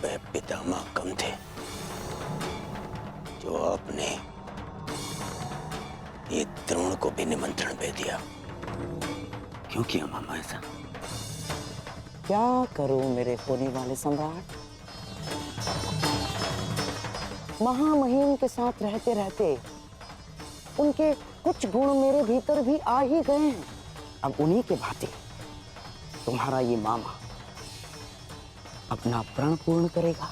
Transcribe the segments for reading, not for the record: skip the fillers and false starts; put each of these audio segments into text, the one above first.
वह पितामह कम थे जो आपने ये द्रोण को भी निमंत्रण दे दिया। क्यों किया मामा ऐसा? क्या करूं मेरे होने वाले सम्राट? महामहिम के साथ रहते रहते उनके कुछ गुण मेरे भीतर भी आ ही गए हैं। अब उन्हीं के भांति तुम्हारा ये मामा अपना प्रण पूर्ण करेगा।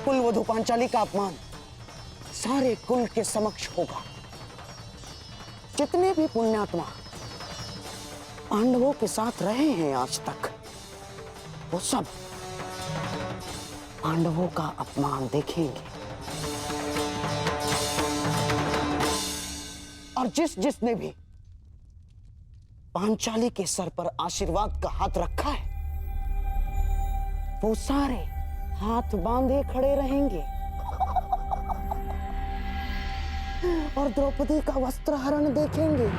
कुलवधु पांचाली का अपमान सारे कुल के समक्ष होगा। जितने भी पुण्यात्मा पांडवों के साथ रहे हैं आज तक, वो सब पांडवों का अपमान देखेंगे। और जिसने भी पांचाली के सर पर आशीर्वाद का हाथ रखा है, वो सारे हाथ बांधे खड़े रहेंगे और द्रौपदी का वस्त्रहरण देखेंगे।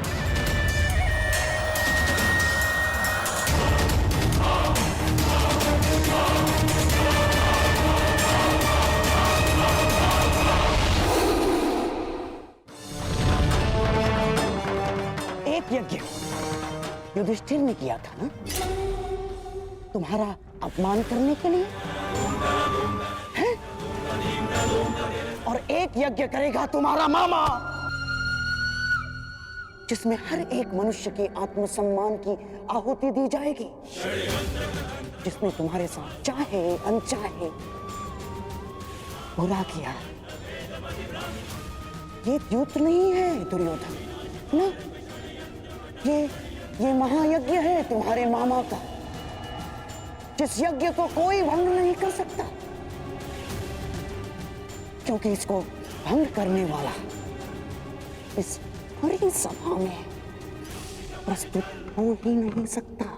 एक यज्ञ युधिष्ठिर ने किया था ना, तुम्हारा अपमान करने के लिए है? और एक यज्ञ करेगा तुम्हारा मामा, जिसमें हर एक मनुष्य के आत्मसम्मान की आहुति दी जाएगी, जिसने तुम्हारे साथ चाहे अनचाहे बुरा किया। ये द्यूत नहीं है दुर्योधन ना, ये महायज्ञ है तुम्हारे मामा का, जिस यज्ञ को कोई भंग नहीं कर सकता, क्योंकि इसको भंग करने वाला इस बड़ी सभा में प्रस्तुत हो ही नहीं सकता।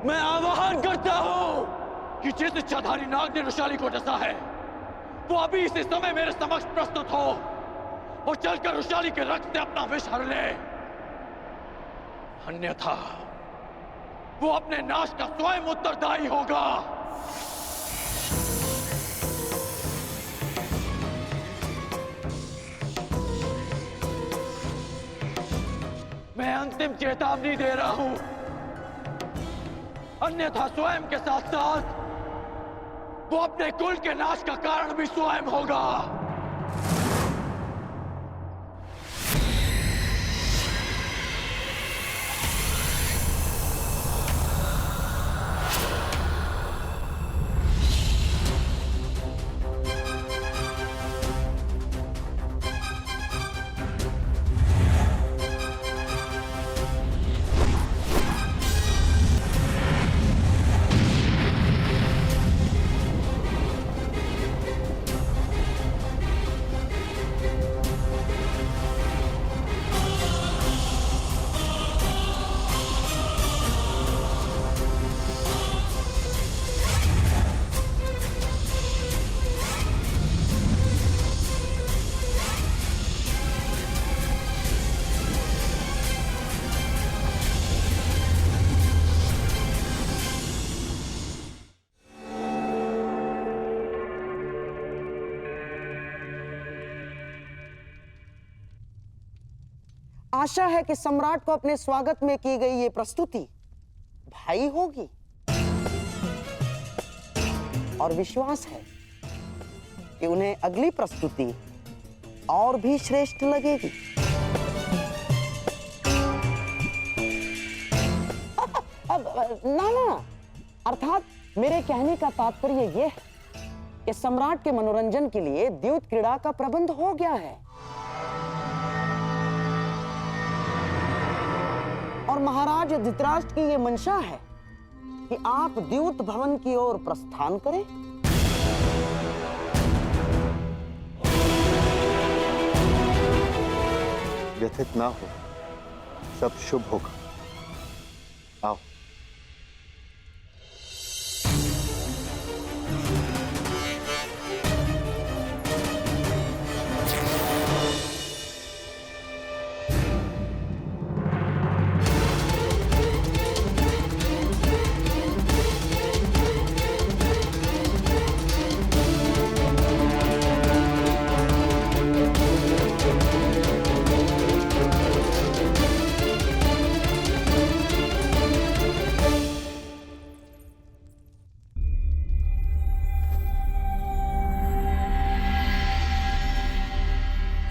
मैं आह्वान करता हूं कि जिस इच्छाधारी नाग ने रुशाली को डसा है, वो अभी इसी समय मेरे समक्ष प्रस्तुत हो और चलकर रुशाली के रक्त से अपना विष हर ले। अन्यथा वो अपने नाश का स्वयं उत्तरदायी होगा। मैं अंतिम चेतावनी दे रहा हूं, अन्यथा स्वयं के साथ साथ वो अपने कुल के नाश का कारण भी स्वयं होगा। आशा है कि सम्राट को अपने स्वागत में की गई ये प्रस्तुति भाई होगी और विश्वास है कि उन्हें अगली प्रस्तुति और भी श्रेष्ठ लगेगी। अब ना, अर्थात मेरे कहने का तात्पर्य यह है कि सम्राट के मनोरंजन के लिए द्यूत क्रीड़ा का प्रबंध हो गया है। और महाराज धृतराष्ट्र की ये मंशा है कि आप द्यूत भवन की ओर प्रस्थान करें। व्यथित ना हो, सब शुभ होगा। आओ।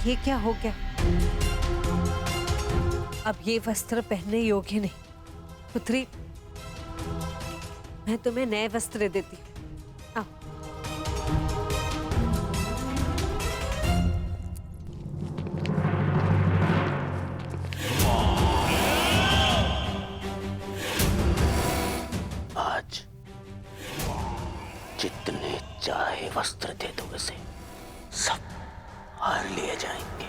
ये क्या हो गया? अब ये वस्त्र पहनने योग्य नहीं। पुत्री, मैं तुम्हें नए वस्त्र देती हूँ। आओ। आज जितने चाहे वस्त्र दे दो उसे, सब हार लिए जाएंगे।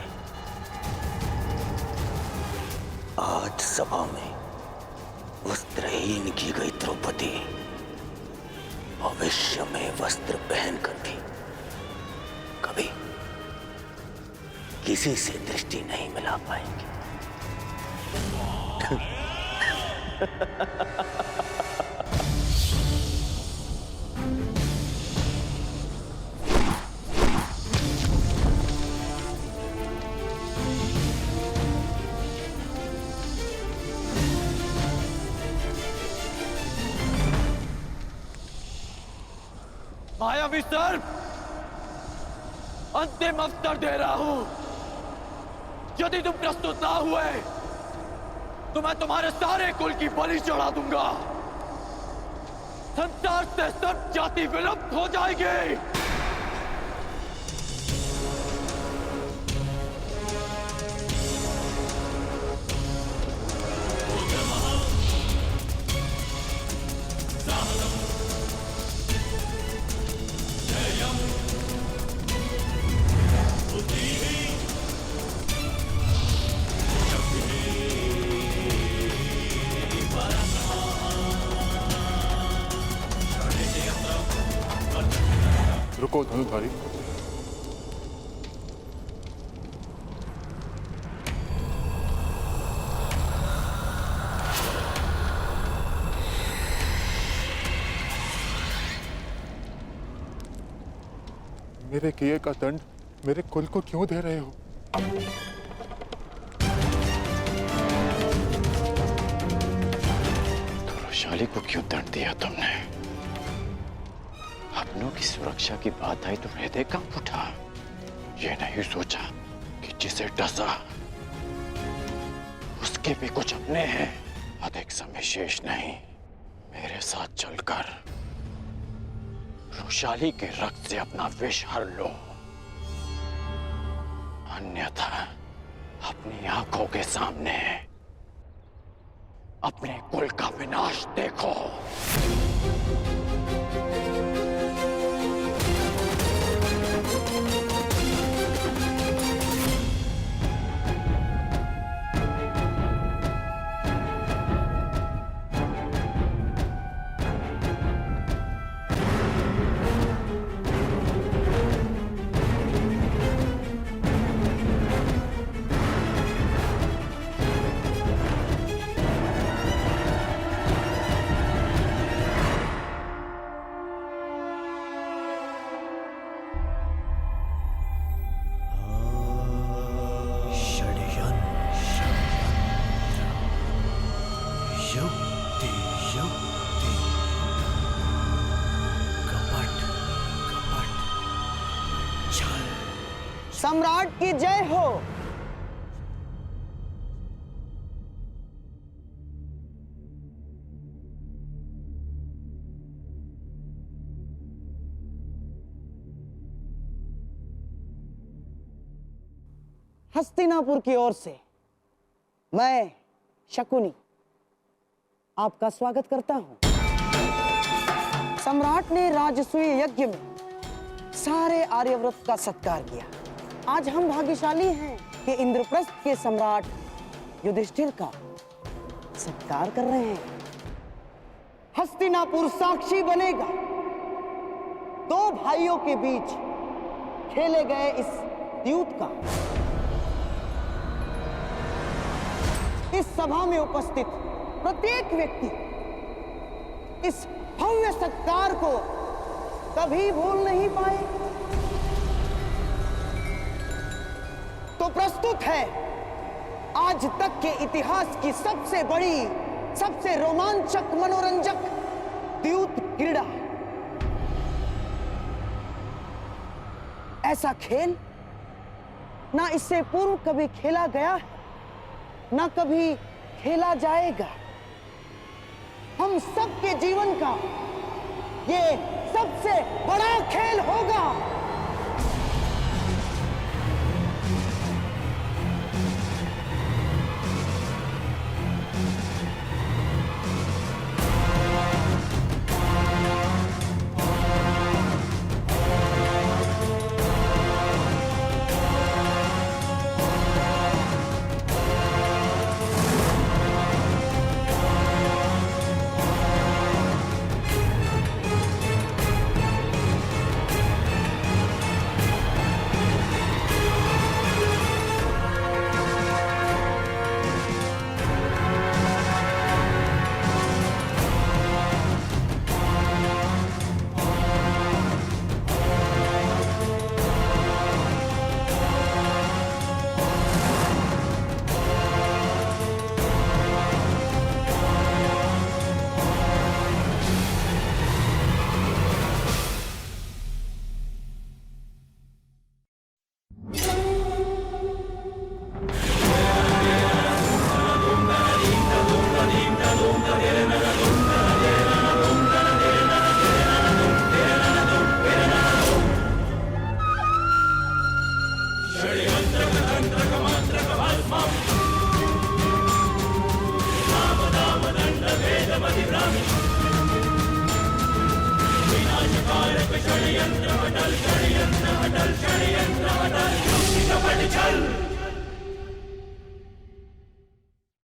आज सभा में वस्त्रहीन की गई द्रौपदी भविष्य में वस्त्र पहनकर भी कभी किसी से दृष्टि नहीं मिला पाएंगे। मायावी सर्प, अंतिम अवसर दे रहा हूं। यदि तुम प्रस्तुत ना हुए तो मैं तुम्हारे सारे कुल की बलि चढ़ा दूंगा। संसार से सब जाति विलुप्त हो जाएगी। रुको धनुधारी। मेरे किए का दंड मेरे कुल को क्यों दे रहे हो? वैशाली को क्यों दंड दिया तुमने? अपनों की सुरक्षा की बात आई तो हृदय कांप उठा। ये नहीं सोचा कि जिसे डसा उसके भी कुछ अपने हैं। अधिक समय शेष नहीं, मेरे साथ चलकर वैशाली के रक्त से अपना विष हर लो, अन्यथा अपनी आंखों के सामने अपने कुल का विनाश देखो। सम्राट की जय हो। हस्तिनापुर की ओर से मैं शकुनी आपका स्वागत करता हूं। सम्राट ने राजसूय यज्ञ में सारे आर्यव्रत का सत्कार किया। आज हम भाग्यशाली हैं कि इंद्रप्रस्थ के सम्राट युधिष्ठिर का सत्कार कर रहे हैं। हस्तिनापुर साक्षी बनेगा दो भाइयों के बीच खेले गए इस द्यूत का। इस सभा में उपस्थित प्रत्येक व्यक्ति इस भव्य सत्कार को कभी भूल नहीं पाए। तो प्रस्तुत है आज तक के इतिहास की सबसे बड़ी, सबसे रोमांचक, मनोरंजक द्यूत क्रीड़ा। ऐसा खेल ना इससे पूर्व कभी खेला गया है, ना कभी खेला जाएगा। हम सबके जीवन का ये सबसे बड़ा खेल होगा। षड्यंत्र अटल षड्यंत्र अटल षड्यंत्र अटल